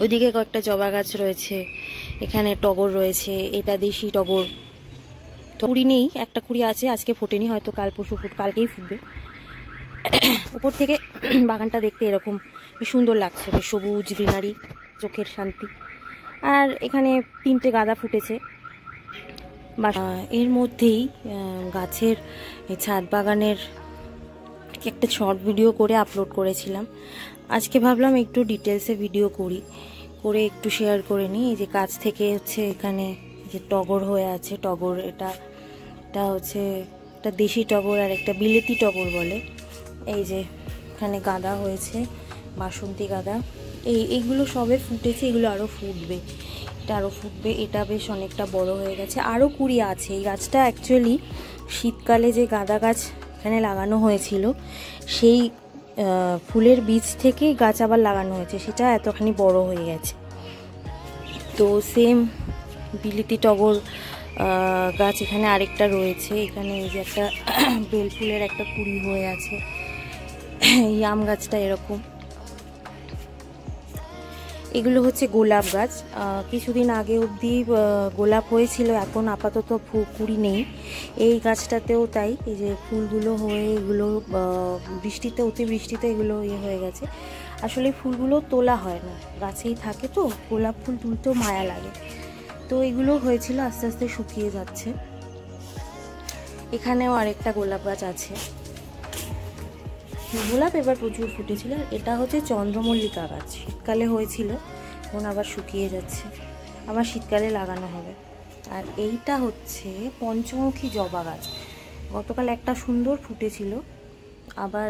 ওইদিকে কয়েকটা জবা গাছ রয়েছে, এখানে টগর রয়েছে, এটা দেশি টগর। কুড়ি নেই, একটা কুড়ি আছে, আজকে ফোটেনি, হয়তো কাল পরশু কালকেই ফুটবে। উপর থেকে বাগানটা দেখতে এরকম সুন্দর লাগছে, বেশ সবুজ গ্রিনারি, চোখের শান্তি। আর এখানে 3টে গাঁদা ফুটেছে। এর মধ্যেই গাছের ছাদ বাগানের একটা শর্ট ভিডিও করে আপলোড করেছিলাম। আজকে ভাবলাম একটু ডিটেলসে ভিডিও করে একটু শেয়ার করে নিই। এই যে কাছ থেকে হচ্ছে এখানে যে টগর হয়ে আছে, টগর এটা হচ্ছে একটা দেশি টগর আর একটা বিলেতি টগর বলে। এই যে এখানে গাঁদা হয়েছে, বাসন্তী গাঁদা, এইগুলো সবে ফুটেছে, এগুলো আরও ফুটবে, এটা আরও ফুটবে। এটা বেশ অনেকটা বড় হয়ে গেছে, আরও কুড়ি আছে। এই গাছটা অ্যাকচুয়ালি শীতকালে যে গাঁদা গাছ এখানে লাগানো হয়েছিল, সেই ফুলের বীজ থেকে গাছ আবার লাগানো হয়েছে, সেটা এতখানি বড় হয়ে গেছে। তো সেম বিলেতি টগর গাছ এখানে আরেকটা রয়েছে। এখানে এই যে একটা বেল ফুলের একটা কুড়ি হয়ে আছে। এই আম গাছটা এরকম। এগুলো হচ্ছে গোলাপ গাছ। কিছুদিন আগে অবধি গোলাপ হয়েছিল, এখন আপাতত কুড়ি নেই। এই গাছটাতেও তাই, এই যে ফুলগুলো হয়ে এগুলো বৃষ্টিতে, অতিবৃষ্টিতে এগুলো হয়ে গেছে। আসলে ফুলগুলো তোলা হয় না, গাছেই থাকে, তো গোলাপ ফুল তুলতেও মায়া লাগে। তো এগুলো হয়েছিল, আস্তে আস্তে শুকিয়ে যাচ্ছে। এখানেও আরেকটা গোলাপ গাছ আছে, গোলাপ এবার প্রচুর ফুটেছিল। এটা হচ্ছে চন্দ্রমল্লিকা গাছ, শীতকালে হয়েছিল, এখন আবার শুকিয়ে যাচ্ছে, আবার শীতকালে লাগানো হবে। আর এইটা হচ্ছে পঞ্চমুখী জবা গাছ, গতকাল একটা সুন্দর ফুটেছিল, আবার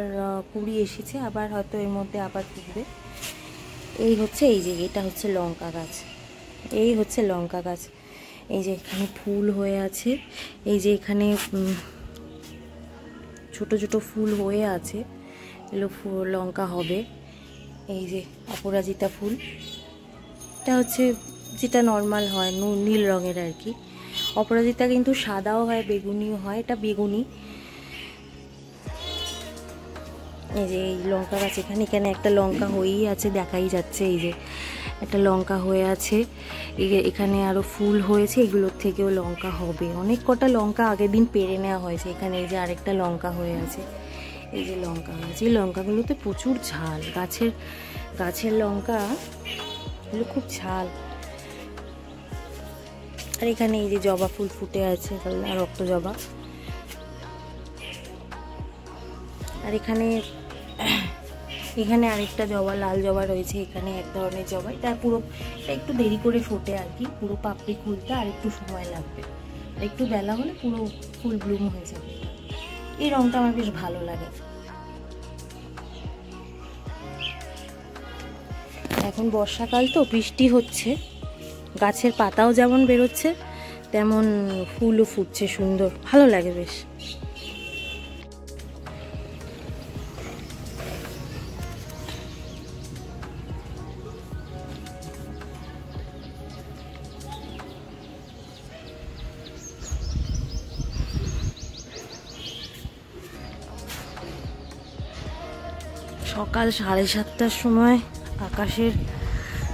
কুড়ি এসেছে, আবার হয়তো এর মধ্যে আবার ফুটবে। এই হচ্ছে, এই যে এটা হচ্ছে লঙ্কা গাছ, এই হচ্ছে লঙ্কা গাছ। এই যে এখানে ফুল হয়ে আছে, এই যে এখানে ছোট ছোট ফুল হয়ে আছে, এগুলো লঙ্কা হবে। এই যে অপরাজিতা ফুল, এটা হচ্ছে যেটা নর্মাল হয় নীল রঙের আর কি। অপরাজিতা কিন্তু সাদাও হয়, বেগুনিও হয়, এটা বেগুনি। এই যে এই লঙ্কা গাছ, এখানে একটা লঙ্কা হয়েই আছে, দেখাই যাচ্ছে। এই যে একটা লঙ্কা হয়ে আছে, এখানে আরও ফুল হয়েছে, এগুলোর থেকেও লঙ্কা হবে। অনেক কটা লঙ্কা আগের দিন পেরে নেওয়া হয়েছে। এখানে এই যে আরেকটা লঙ্কা হয়ে আছে, এই যে লঙ্কা গাছ, এই লঙ্কাগুলোতে প্রচুর ঝাল, গাছের লঙ্কা এগুলো খুব ঝাল। আর এখানে এই যে জবা ফুল ফুটে আছে, রক্ত জবা। আর এখানে আরেকটা জবা, লাল জবা রয়েছে। এখানে এক ধরনের জবা, এটা একটু দেরি করে ফোটে আর কি, পুরো পাপড়ি খুলতে আর একটু সময় লাগবে, আর একটু বেলা হলে পুরো ফুল ব্লুম হয়ে যাবে। এই রঙটা আমার বেশ ভালো লাগে। এখন বর্ষাকাল তো, বৃষ্টি হচ্ছে, গাছের পাতাও যেমন বেরোচ্ছে তেমন ফুলও ফুটছে, সুন্দর ভালো লাগে বেশ। সকাল 7:30টার সময় আকাশের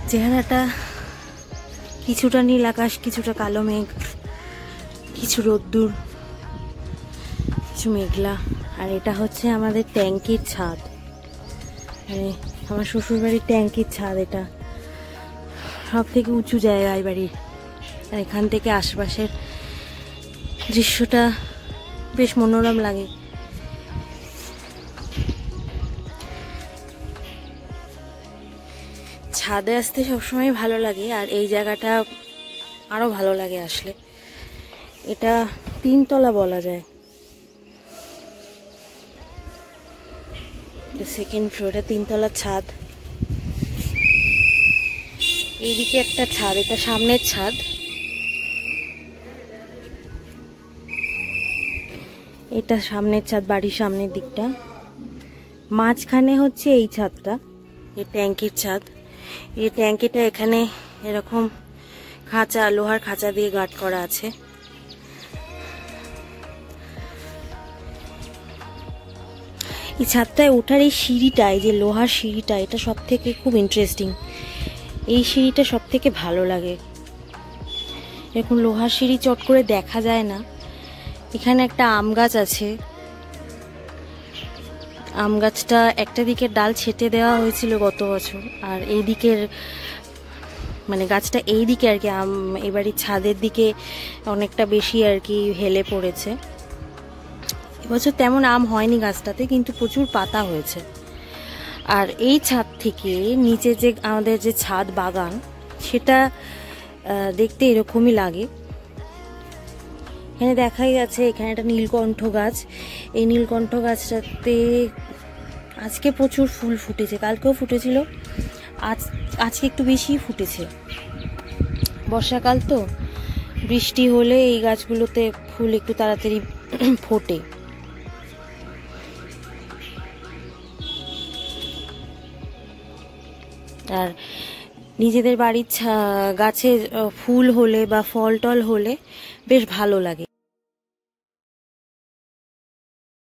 চেহারাটা কিছুটা নীল আকাশ, কিছুটা কালো মেঘ, কিছু রোদ্দুর, কিছু মেঘলা। আর এটা হচ্ছে আমাদের ট্যাঙ্কির ছাদ, মানে আমার শ্বশুরবাড়ির ট্যাঙ্কির ছাদ। এটা সব থেকে উঁচু জায়গায় বাড়ির, আর এখান থেকে আশপাশের দৃশ্যটা বেশ মনোরম লাগে। ছাদে আসতে সবসময় ভালো লাগে, আর এই জায়গাটা আরও ভালো লাগে আসলে। এটা 3 তলা বলা যায়, সেকেন্ড ফ্লোরে 3 তলার ছাদ। এইদিকে একটা ছাদ, এটা সামনের ছাদ। এটা সামনের ছাদ, বাড়ির সামনের দিকটা। মাঝখানে হচ্ছে এই ছাদটা, এই ট্যাঙ্কির ছাদ। এই ট্যাঙ্কিটা এখানে এরকম খাঁচা, লোহার খাঁচা দিয়ে গার্ড করা আছে। এই ছাদটায় ওঠার এই সিঁড়িটা, এই যে লোহার সিঁড়িটা, এটা সব থেকে খুব ইন্টারেস্টিং। এই সিঁড়িটা সব থেকে ভালো লাগে। এরকম লোহার সিঁড়ি চট করে দেখা যায় না। এখানে একটা আম গাছ আছে, আম গাছটা একটা দিকের ডাল ছেটে দেওয়া হয়েছিল গত বছর, আর এই দিকের মানে গাছটা এই দিকে আর কি আম এবারে ছাদের দিকে অনেকটা বেশি আর কি হেলে পড়েছে। এবছর তেমন আম হয়নি গাছটাতে, কিন্তু প্রচুর পাতা হয়েছে। আর এই ছাদ থেকে নিচে যে আমাদের যে ছাদ বাগান, সেটা দেখতে এরকমই লাগে। এখানে দেখাই যাচ্ছে এখানে একটা নীলকণ্ঠ গাছ। এই নীলকণ্ঠ গাছটাতে আজকে প্রচুর ফুল ফুটেছে, কালকেও ফুটেছিল, আজকে একটু বেশিই ফুটেছে। বর্ষাকাল তো, বৃষ্টি হলে এই গাছগুলোতে ফুল একটু তাড়াতাড়ি ফোটে। আর নিজেদের বাড়ির গাছে ফুল হলে বা ফল টল হলে বেশ ভালো লাগে।